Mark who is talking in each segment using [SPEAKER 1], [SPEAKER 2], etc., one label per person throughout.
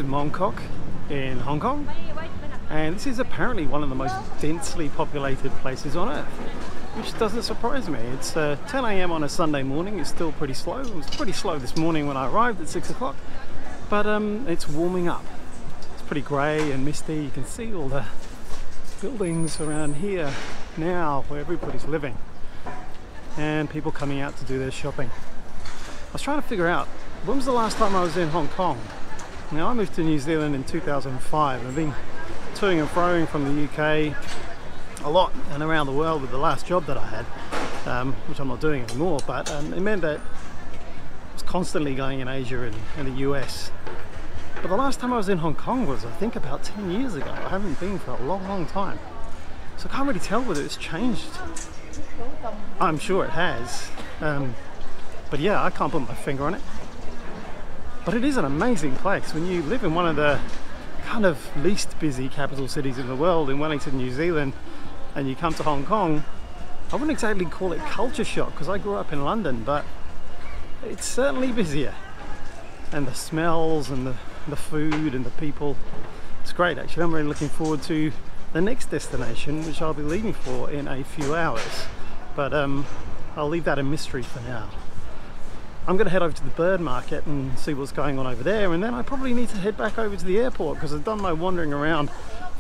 [SPEAKER 1] Mongkok in Hong Kong, and this is apparently one of the most densely populated places on earth, which doesn't surprise me. It's 10 AM on a Sunday morning. It's still pretty slow. It was pretty slow this morning when I arrived at 6 o'clock, but it's warming up. It's pretty grey and misty. You can see all the buildings around here now where everybody's living, and people coming out to do their shopping. I was trying to figure out, when was the last time I was in Hong Kong? Now, I moved to New Zealand in 2005. I've been toing and froing from the UK a lot and around the world with the last job that I had, which I'm not doing anymore, but it meant that I was constantly going in Asia and the US. But the last time I was in Hong Kong was, I think, about 10 years ago. I haven't been for a long time. So I can't really tell whether it's changed. I'm sure it has. But yeah, I can't put my finger on it. But it is an amazing place. When you live in one of the kind of least busy capital cities in the world, in Wellington, New Zealand, and you come to Hong Kong, I wouldn't exactly call it culture shock because I grew up in London, but it's certainly busier. And the smells and the food and the people, it's great actually. I'm really looking forward to the next destination, which I'll be leaving for in a few hours. But I'll leave that a mystery for now. I'm going to head over to the bird market and see what's going on over there, and then I probably need to head back over to the airport because I've done my wandering around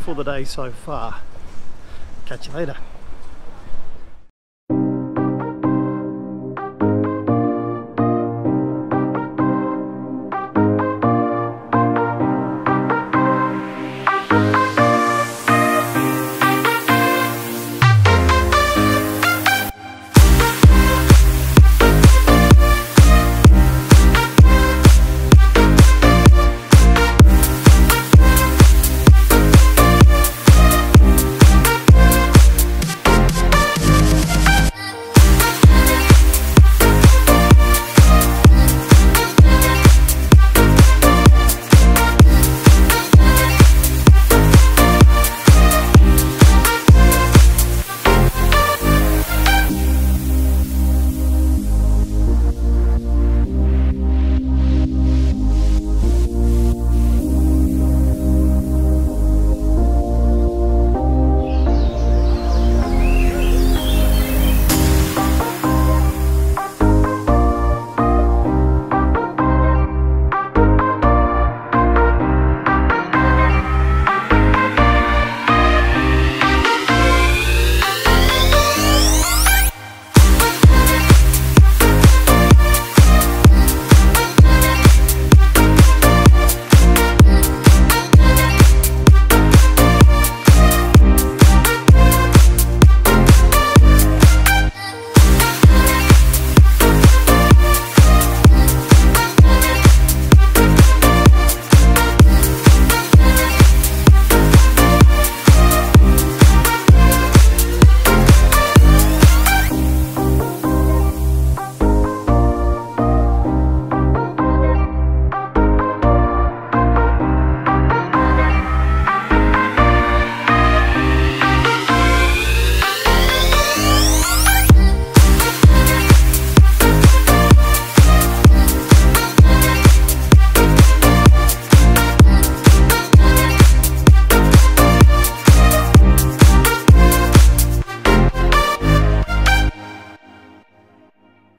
[SPEAKER 1] for the day so far. Catch you later.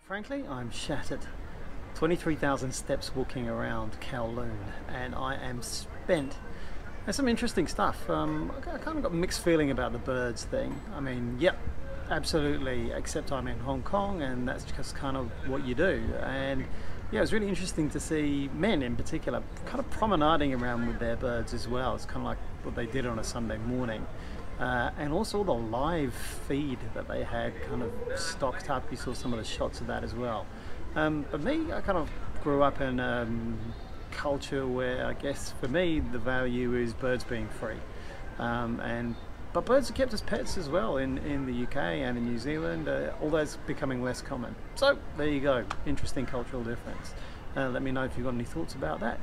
[SPEAKER 1] Frankly, I'm shattered. 23,000 steps walking around Kowloon, and I am spent. There's some interesting stuff. I kind of got a mixed feeling about the birds thing. I mean, yep, absolutely, except I'm in Hong Kong and that's just kind of what you do. And yeah, it was really interesting to see men in particular kind of promenading around with their birds as well. It's kind of like what they did on a Sunday morning. And also the live feed that they had kind of stocked up. You saw some of the shots of that as well. But me, I kind of grew up in culture where I guess for me the value is birds being free. But birds are kept as pets as well in the UK and in New Zealand, although it's becoming less common. So there you go, interesting cultural difference. Let me know if you've got any thoughts about that.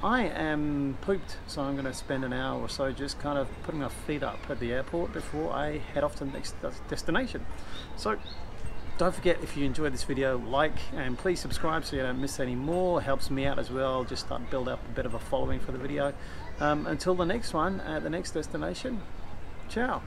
[SPEAKER 1] I am pooped, so I'm going to spend an hour or so just kind of putting my feet up at the airport before I head off to the next destination. So Don't forget, if you enjoyed this video, like, and please subscribe so you don't miss any more. It helps me out as well, just start build up a bit of a following for the video. Until the next one at the next destination, ciao.